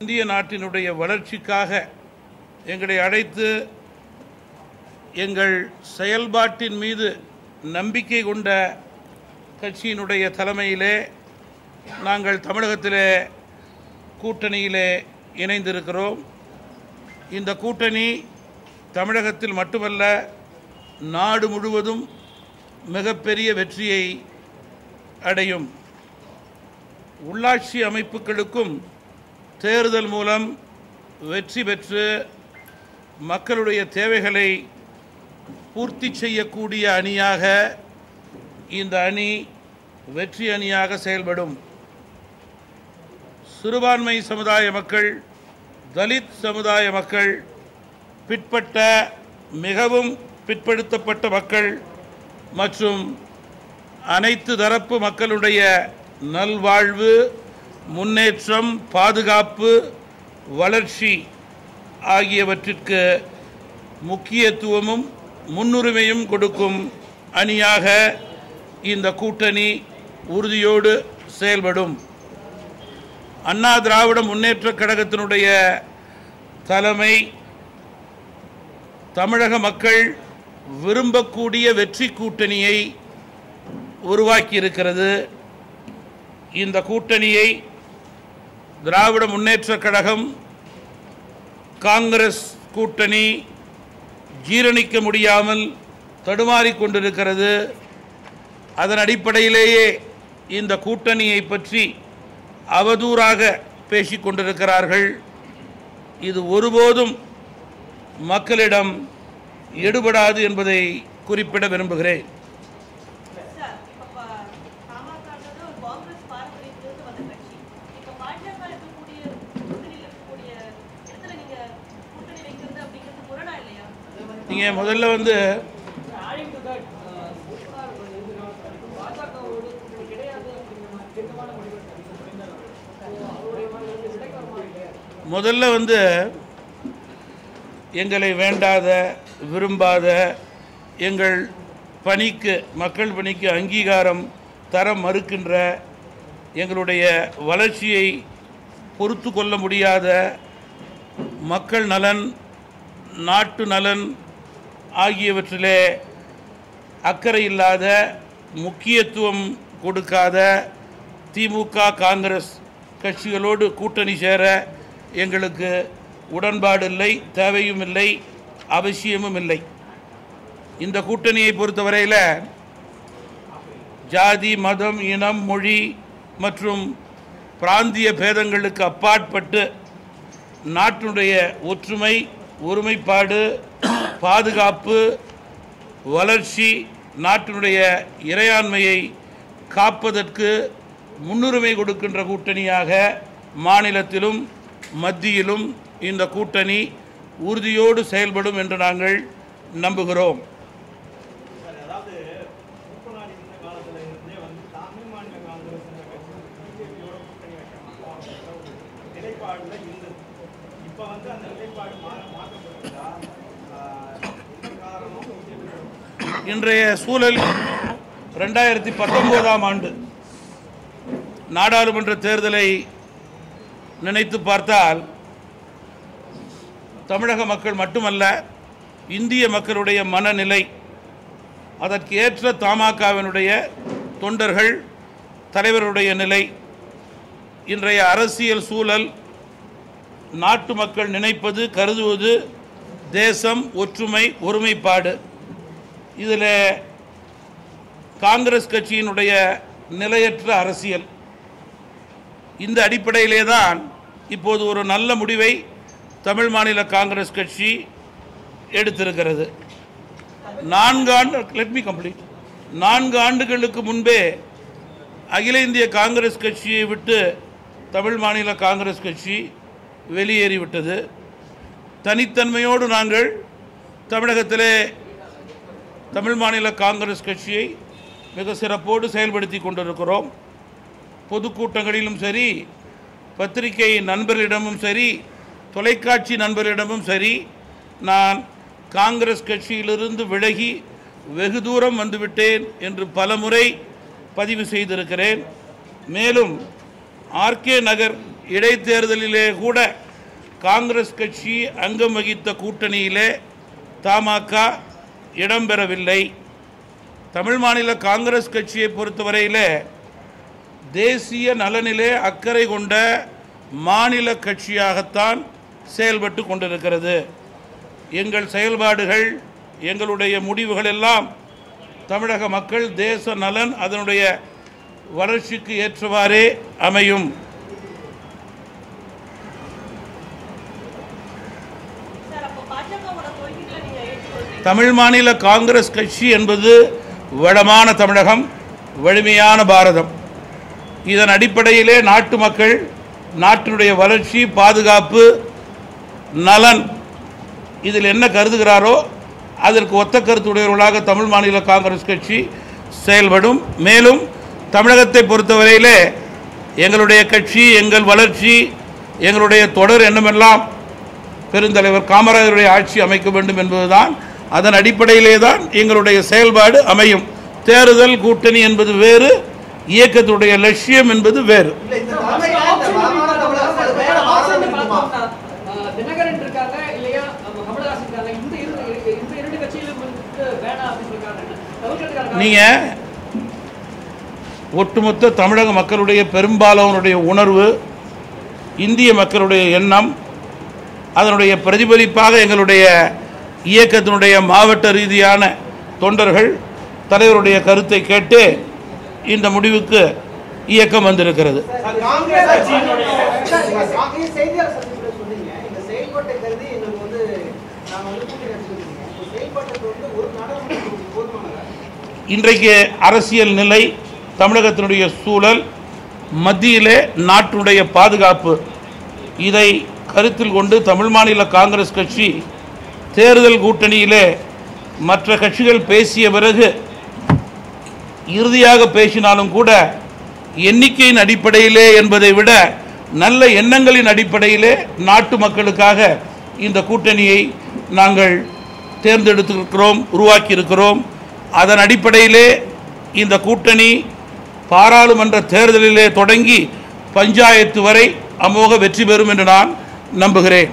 இந்திய நாட்டினுடைய வளர்ச்சிக்காக எங்களை அழைத்து எங்கள் செயல்பாட்டின் மீது நம்பிக்கை கொண்ட கட்சியினுடைய தலைமையிலே நாங்கள் தமிழகத்திலே கூட்டணியிலே இணைந்திருக்கிறோம். இந்த கூட்டணி தமிழகத்தில் மட்டுமல்ல, நாடு முழுவதும் மிகப்பெரிய வெற்றியை அடையும். உள்ளாட்சி அமைப்புகளுக்கும் தேர்தல் மூலம் வெற்றி பெற்று மக்களுடைய தேவைகளை பூர்த்தி செய்யக்கூடிய அணியாக இந்த அணி வெற்றி அணியாக செயல்படும். சிறுபான்மை சமுதாய மக்கள், தலித் சமுதாய மக்கள், பிற்பட்ட மிகவும் பிற்படுத்தப்பட்ட மக்கள் மற்றும் அனைத்து தரப்பு மக்களுடைய நல்வாழ்வு, முன்னேற்றம், பாதுகாப்பு, வளர்ச்சி ஆகியவற்றிற்கு முக்கியத்துவமும் முன்னுரிமையும் கொடுக்கும் அணியாக இந்த கூட்டணி உறுதியோடு செயல்படும். அண்ணா திராவிட முன்னேற்றக் கழகத்தினுடைய தலைமை தமிழக மக்கள் விரும்பக்கூடிய வெற்றி கூட்டணியை உருவாக்கியிருக்கிறது. இந்த கூட்டணியை திராவிட முன்னேற்றக் கழகம், காங்கிரஸ் கூட்டணி ஜீரணிக்க முடியாமல் தடுமாறிக் கொண்டிருக்கிறது. அதன் அடிப்படையிலேயே இந்த கூட்டணியை பற்றி அவதூறாக பேசிக் கொண்டிருக்கிறார்கள். இது ஒருபோதும் மக்களிடம் எடுபடாது என்பதை குறிப்பிட விரும்புகிறேன். நீங்கள் முதல்ல எங்களை வேண்டாத, விரும்பாத, எங்கள் பணிக்கு, மக்கள் பணிக்கு அங்கீகாரம் தர மறுக்கின்ற, எங்களுடைய வளர்ச்சியை பொறுத்து கொள்ள முடியாத, மக்கள் நலன், நாட்டு நலன் ஆகியவற்றிலே அக்கறை இல்லாத, முக்கியத்துவம் கொடுக்காத திமுக, காங்கிரஸ் கட்சிகளோடு கூட்டணி சேர எங்களுக்கு உடன்பாடு இல்லை, தேவையும் இல்லை, அவசியமும் இல்லை. இந்த கூட்டணியை பொறுத்தவரையில் ஜாதி, மதம், இனம், மொழி மற்றும் பிராந்திய பேதங்களுக்கு அப்பாற்பட்டு நாட்டினுடைய ஒற்றுமை, ஒருமைப்பாடு, பாதுகாப்பு, வளர்ச்சி, நாட்டினுடைய இறையாண்மையை காப்பதற்கு முன்னுரிமை கொடுக்கின்ற கூட்டணியாக மாநிலத்திலும் மத்தியிலும் இந்த கூட்டணி உறுதியோடு செயல்படும் என்று நாங்கள் நம்புகிறோம். இன்றைய சூழல் 2019ஆம் ஆண்டு நாடாளுமன்ற தேர்தலை நினைத்து பார்த்தால் தமிழக மக்கள் மட்டுமல்ல, இந்திய மக்களுடைய மனநிலை, அதற்கு ஏற்ற தமாகவினுடைய தொண்டர்கள், தலைவருடைய நிலை, இன்றைய அரசியல் சூழல், நாட்டு மக்கள் நினைப்பது, கருதுவது தேசம், ஒற்றுமை, ஒருமைப்பாடு. இதில் காங்கிரஸ் கட்சியினுடைய நிலையற்ற அரசியல், இந்த அடிப்படையிலே தான் இப்போது ஒரு நல்ல முடிவை தமிழ் மாநில காங்கிரஸ் கட்சி எடுத்திருக்கிறது. 4 ஆண்டுகளுக்கு முன்பே அகில இந்திய காங்கிரஸ் கட்சியை விட்டு தமிழ் மாநில காங்கிரஸ் கட்சி வெளியேறிவிட்டது. தனித்தன்மையோடு நாங்கள் தமிழகத்திலே தமிழ் மாநில காங்கிரஸ் கட்சியை மிக சிறப்போடு செயல்படுத்தி கொண்டிருக்கிறோம். பொதுக்கூட்டங்களிலும் சரி, பத்திரிகை நண்பர்களிடமும் சரி, தொலைக்காட்சி நண்பர்களிடமும் சரி, நான் காங்கிரஸ் கட்சியிலிருந்து விலகி வெகு தூரம் வந்துவிட்டேன் என்று பலமுறை பதிவு செய்திருக்கிறேன். மேலும் ஆர்கே நகர் இடைத்தேர்தலிலே கூட காங்கிரஸ் கட்சி அங்கம் வகித்த கூட்டணியிலே தமாக இடம்பெறவில்லை. தமிழ் மாநில காங்கிரஸ் கட்சியை பொறுத்தவரையிலே தேசிய நலனிலே அக்கறை கொண்ட மாநில கட்சியாகத்தான் செயல்பட்டு கொண்டிருக்கிறது. எங்கள் செயல்பாடுகள், எங்களுடைய முடிவுகள் எல்லாம் தமிழக மக்கள் தேச நலன், அதனுடைய வளர்ச்சிக்கு ஏற்றவாறே அமையும். தமிழ் மாநில காங்கிரஸ் கட்சி என்பது வளமான தமிழகம், வலிமையான பாரதம். இதன் அடிப்படையிலே நாட்டு மக்கள் நாட்டினுடைய வளர்ச்சி, பாதுகாப்பு, நலன் இதில் என்ன கருதுகிறாரோ அதற்கு ஒத்த கருத்துடையவர்களாக தமிழ் மாநில காங்கிரஸ் கட்சி செயல்படும். மேலும் தமிழகத்தை பொறுத்தவரையிலே எங்களுடைய கட்சி, எங்கள் வளர்ச்சி, எங்களுடைய தொடர் எண்ணமெல்லாம் பெருந்தலைவர் காமராஜருடைய ஆட்சி அமைக்க வேண்டும் என்பதுதான். அதன் அடிப்படையிலே தான் எங்களுடைய செயல்பாடு அமையும். தேர்தல் கூட்டணி என்பது வேறு, இயக்கத்துடைய லட்சியம் என்பது வேறு. நீங்க ஒட்டுமொத்த தமிழக மக்களுடைய பெரும்பாலானுடைய உணர்வு, இந்திய மக்களுடைய எண்ணம், அதனுடைய பிரதிபலிப்பாக எங்களுடைய இயக்கத்தினுடைய மாவட்ட ரீதியான தொண்டர்கள் தலைவருடைய கருத்தை கேட்டு இந்த முடிவுக்கு இயக்கம் வந்திருக்கிறது. இன்றைக்கு அரசியல் நிலை, தமிழகத்தினுடைய சூழல், மத்தியிலே நாட்டுடைய பாதுகாப்பு, இதை கருத்தில் கொண்டு தமிழ் மாநில காங்கிரஸ் கட்சி தேர்தல் கூட்டணியிலே மற்ற கட்சிகள் பேசிய பிறகு இறுதியாக பேசினாலும் கூட எண்ணிக்கையின் அடிப்படையிலே என்பதை விட நல்ல எண்ணங்களின் அடிப்படையிலே நாட்டு மக்களுக்காக இந்த கூட்டணியை நாங்கள் தேர்ந்தெடுத்திருக்கிறோம், உருவாக்கியிருக்கிறோம். அதன் அடிப்படையிலே இந்த கூட்டணி பாராளுமன்ற தேர்தலிலே தொடங்கி பஞ்சாயத்து வரை அமோக வெற்றி பெறும் என்று நான் நம்புகிறேன்.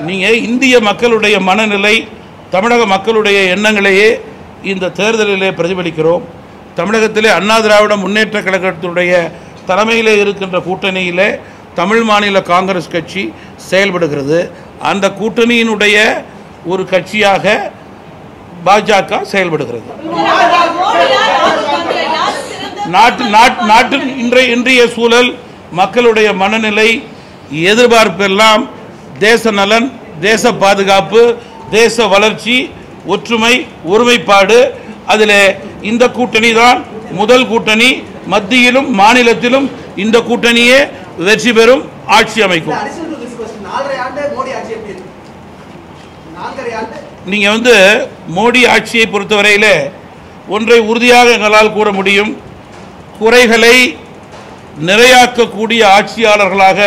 நீங்க இந்திய மக்களுடைய மனநிலை, தமிழக மக்களுடைய எண்ணங்களையே இந்த தேர்தலிலே பிரதிபலிக்கிறோம். தமிழகத்திலே அண்ணா திராவிட முன்னேற்ற கழகத்துடைய தலைமையிலே இருக்கின்ற கூட்டணியிலே தமிழ் மாநில காங்கிரஸ் கட்சி செயல்படுகிறது. அந்த கூட்டணியினுடைய ஒரு கட்சியாக பாஜக செயல்படுகிறது. நாட்டின் இன்றைய சூழல், மக்களுடைய மனநிலை, எதிர்பார்ப்பெல்லாம் தேச நலன், தேச பாதுகாப்பு, தேச வளர்ச்சி, ஒற்றுமை, ஒருமைப்பாடு. அதில் இந்த கூட்டணி தான் முதல் கூட்டணி. மத்தியிலும் மாநிலத்திலும் இந்த கூட்டணியே வெற்றி பெறும், ஆட்சி அமைக்கும். நீங்க மோடி ஆட்சியை பொறுத்தவரையிலே ஒன்றை உறுதியாக எங்களால் கூற முடியும். குறைகளை நிறையாக்கக்கூடிய ஆட்சியாளர்களாக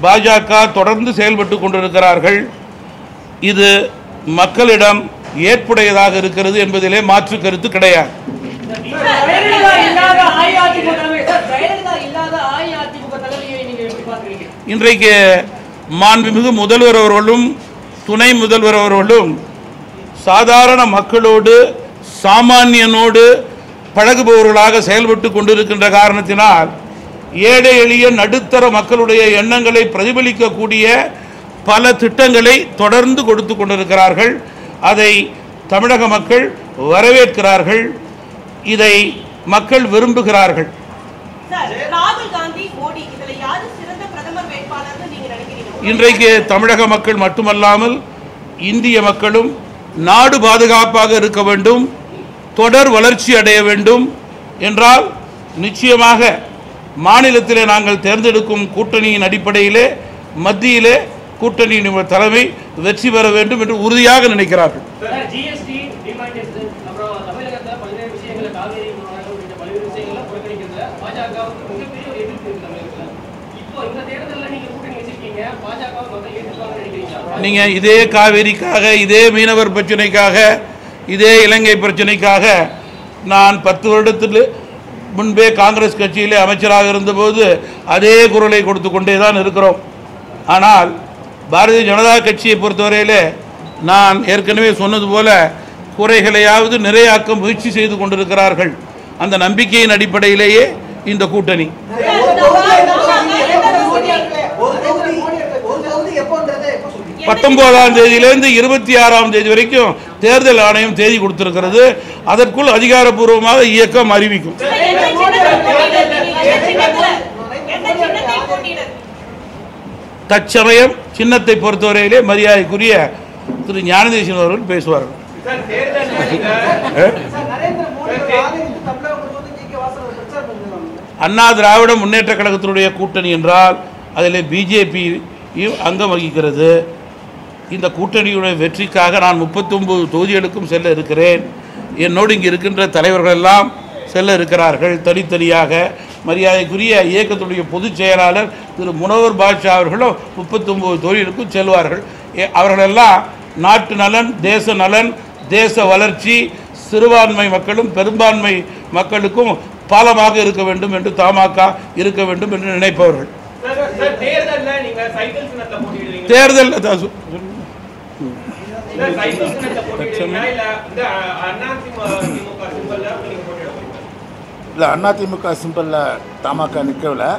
பாஜக தொடர்ந்து செயல்பட்டு கொண்டிருக்கிறார்கள். இது மக்களிடம் ஏற்புடையதாக இருக்கிறது என்பதிலே மாற்று கருத்து கிடையாது. இன்றைக்கு மாண்புமிகு முதல்வர் அவர்களும் துணை முதல்வர் அவர்களும் சாதாரண மக்களோடு, சாமானியனோடு பழகுபவர்களாக செயல்பட்டு கொண்டிருக்கின்ற காரணத்தினால் ஏழை எளிய நடுத்தர மக்களுடைய எண்ணங்களை பிரதிபலிக்கக்கூடிய பல திட்டங்களை தொடர்ந்து கொடுத்து கொண்டிருக்கிறார்கள். அதை தமிழக மக்கள் வரவேற்கிறார்கள், இதை மக்கள் விரும்புகிறார்கள். இன்றைக்கு தமிழக மக்கள் மட்டுமல்லாமல் இந்திய மக்களும் நாடு பாதுகாப்பாக இருக்க வேண்டும், தொடர் வளர்ச்சி அடைய வேண்டும் என்றால் நிச்சயமாக மாநிலத்திலே நாங்கள் தேர்ந்தெடுக்கும் கூட்டணியின் அடிப்படையிலே மத்தியிலே கூட்டணியின் தலைமை வெற்றி பெற வேண்டும் என்று உறுதியாக நினைக்கிறார்கள். நீங்கள் இதே காவேரிக்காக, இதே மீனவர் பிரச்சனைக்காக, இதே இலங்கை பிரச்சனைக்காக நான் 10 வருடத்தில் முன்பே காங்கிரஸ் கட்சியிலே அமைச்சராக இருந்தபோது அதே குரலை கொடுத்து கொண்டே தான் இருக்கிறோம். ஆனால் பாரதிய ஜனதா கட்சியை பொறுத்தவரையிலே நான் ஏற்கனவே சொன்னது போல குறைகளையாவது நிறையாக்க முயற்சி செய்து கொண்டிருக்கிறார்கள். அந்த நம்பிக்கையின் அடிப்படையிலேயே இந்த கூட்டணி. 19ஆம் தேதியிலிருந்து 26ஆம் தேதி வரைக்கும் தேர்தல் ஆணையம் தேதி கொடுத்திருக்கிறது. அதற்குள் அதிகாரப்பூர்வமாக இயக்கம் அறிவிக்கும். தற்சமயம் சின்னத்தை பொறுத்தவரையிலே மரியாதைக்குரிய திரு ஞானதேசன் அவர்கள் பேசுவார்கள். அண்ணா திராவிட முன்னேற்ற கழகத்தினுடைய கூட்டணி என்றால் அதில் பிஜேபி அங்கம் வகிக்கிறது. இந்த கூட்டணியுடைய வெற்றிக்காக நான் 39 தொகுதிகளுக்கும் செல்ல இருக்கிறேன். என்னோடு இங்கே இருக்கின்ற தலைவர்கள் எல்லாம் செல்ல இருக்கிறார்கள் தனித்தனியாக. மரியாதைக்குரிய இயக்கத்துடைய பொதுச் செயலாளர் திரு முனவர் பாட்ஷா அவர்களும் 39 தொகுதிகளுக்கும் செல்வார்கள். அவர்களெல்லாம் நாட்டு நலன், தேச நலன், தேச வளர்ச்சி, சிறுபான்மை மக்களும் பெரும்பான்மை மக்களுக்கும் பாலமாக இருக்க வேண்டும் என்று தமாக இருக்க வேண்டும் என்று நினைப்பவர்கள். தேர்தல் இல்லை, அதிமுக சிம்பிளில் தமாக நிற்கவில்லை.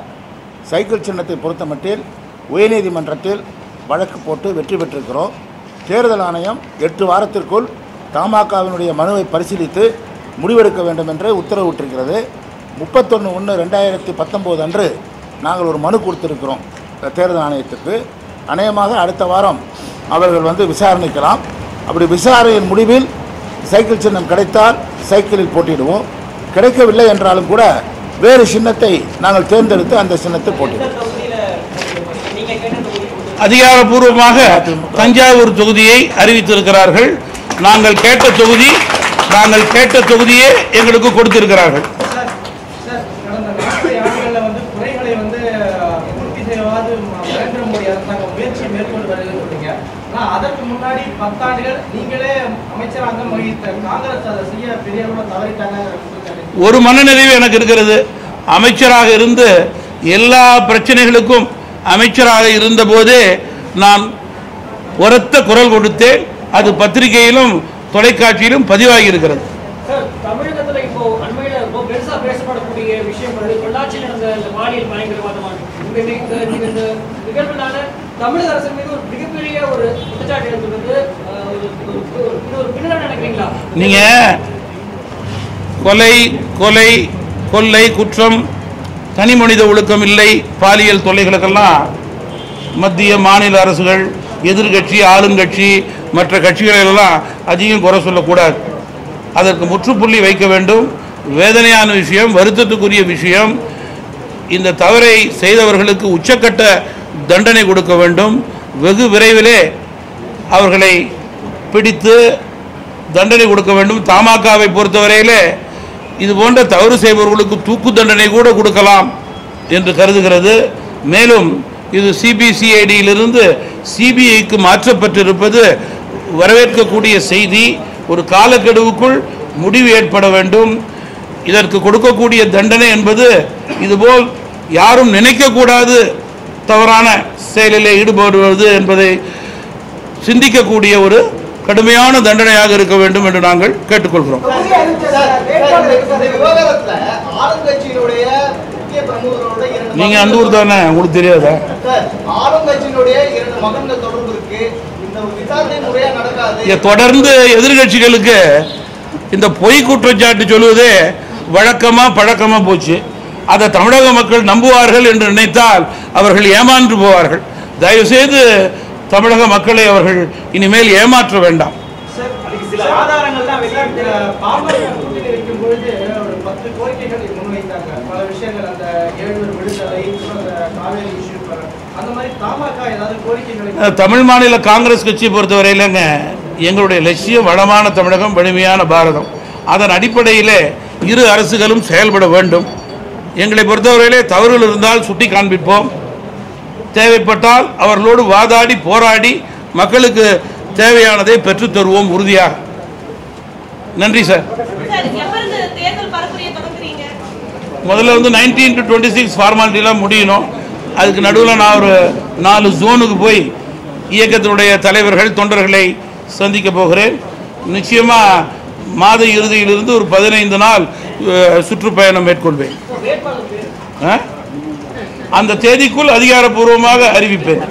சைக்கிள் சின்னத்தை பொறுத்த மட்டில் உயர்நீதிமன்றத்தில் வழக்கு போட்டு வெற்றி பெற்றிருக்கிறோம். தேர்தல் ஆணையம் 8 வாரத்திற்குள் தமாகவினுடைய மனுவை பரிசீலித்து முடிவெடுக்க வேண்டும் என்று உத்தரவிட்டிருக்கிறது. 31/1/2019 அன்று நாங்கள் ஒரு மனு கொடுத்திருக்கிறோம் தேர்தல் ஆணையத்துக்கு. அநேகமாக அடுத்த வாரம் அவர்கள் விசாரணைக்கலாம். அப்படி விசாரணையின் முடிவில் சைக்கிள் சின்னம் கிடைத்தால் சைக்கிளில் போட்டியிடுவோம். கிடைக்கவில்லை என்றாலும் கூட வேறு சின்னத்தை நாங்கள் தேர்ந்தெடுத்து அந்த சின்னத்தை போட்டியிடுவோம். அதிகாரப்பூர்வமாக தஞ்சாவூர் தொகுதியை அறிவித்திருக்கிறார்கள். நாங்கள் கேட்ட தொகுதியே எங்களுக்கு கொடுத்திருக்கிறார்கள். அதற்கு முன்னாடி 10 ஆண்டுகள் நீங்களே அமைச்சராக வகித்த காங்கிரஸ் அதை செய்ய பெரிய அளவில் தவறிட்டாங்க. ஒரு மனநிறைவு எனக்கு இருக்கிறது. அமைச்சராக இருந்து எல்லா பிரச்சனைகளுக்கும் அமைச்சராக இருந்தபோதே நான் உரத்த குரல் கொடுத்தேன். அது பத்திரிகையிலும் தொலைக்காட்சியிலும் பதிவாகி இருக்கிறது. தமிழகத்தில் இப்போ அண்மையில் பெருசா பேசப்படக்கூடிய விஷயம் பொள்ளாச்சியில் நடந்த பாலியல் பயங்கரவாதமான நிகழ்வுனால தமிழக அரசு மீது ஒரு மிகப்பெரிய ஒரு குற்றச்சாட்டு எடுத்துள்ளது. ஒரு பின்னணி நினைக்கிறீங்களா? நீங்க கொலை குற்றம், தனி மனித ஒழுக்கம் இல்லை, பாலியல் தொல்லைகளுக்கெல்லாம் மத்திய மாநில அரசுகள், எதிர்கட்சி, ஆளுங்கட்சி, மற்ற கட்சிகளெல்லாம் அதிகம் குறை சொல்லக்கூடாது. அதற்கு முற்றுப்புள்ளி வைக்க வேண்டும். வேதனையான விஷயம், வருத்தத்துக்குரிய விஷயம். இந்த தவறை செய்தவர்களுக்கு உச்சக்கட்ட தண்டனை கொடுக்க வேண்டும். வெகு விரைவிலே அவர்களை பிடித்து தண்டனை கொடுக்க வேண்டும். தமாகவை பொறுத்தவரையிலே இது போன்ற தவறு செய்பவர்களுக்கு தூக்கு தண்டனை கூட கொடுக்கலாம் என்று கருதுகிறது. மேலும் இது சிபிசிஐடியிலிருந்து சிபிஐக்கு மாற்றப்பட்டிருப்பது வரவேற்கக்கூடிய செய்தி. ஒரு காலக்கெடுவுக்குள் முடிவு ஏற்பட வேண்டும். இதற்கு கொடுக்கக்கூடிய தண்டனை என்பது இதுபோல் யாரும் நினைக்கக்கூடாது தவறான செயலில் ஈடுபடுவது என்பதை சிந்திக்கக்கூடிய ஒரு கடுமையான தண்டனையாக இருக்க வேண்டும் என்று நாங்கள் கேட்டுக்கொள்கிறோம். நீங்க அந்த ஊர் தானே, உங்களுக்கு தெரியாதா? தொடர்ந்து எதிர்கட்சிகளுக்கு இந்த பொய் குற்றச்சாட்டு சொல்வதே பழக்கமா போச்சு. அதை தமிழக மக்கள் நம்புவார்கள் என்று நினைத்தால் அவர்கள் ஏமாற்று போவார்கள். தயவு செய்து தமிழக மக்களை அவர்கள் இனிமேல் ஏமாற்ற வேண்டாம். தமிழ் மாநில காங்கிரஸ் கட்சியை பொறுத்தவரையிலங்க எங்களுடைய லட்சியம் வளமான தமிழகம், வலிமையான பாரதம். அதன் அடிப்படையிலே இரு அரசுகளும் செயல்பட வேண்டும். எங்களை பொறுத்தவரையிலே தவறுகள் இருந்தால் சுட்டி காண்பிப்போம். தேவைப்பட்டால் அவர்களோடு வாதாடி போராடி மக்களுக்கு தேவையானதை பெற்றுத் தருவோம் உறுதியாக. நன்றி சார். முதல்ல வந்து 19 to 26 ஃபார்மாலிட்டிலாம் முடியணும். அதுக்கு நடுவில் நான் ஒரு 4 ஜோனுக்கு போய் இயக்கத்தினுடைய தலைவர்கள் தொண்டர்களை சந்திக்க போகிறேன். நிச்சயமாக மாத இறுதியிலிருந்து ஒரு 15 நாள் சுற்றுப்பயணம் மேற்கொள்வேன். அந்த தேதிக்குள் அதிகாரப்பூர்வமாக அறிவிப்பேன்.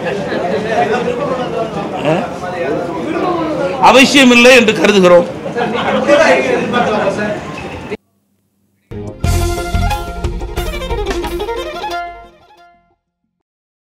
அவசியமில்லை என்று கருதுகிறோம்.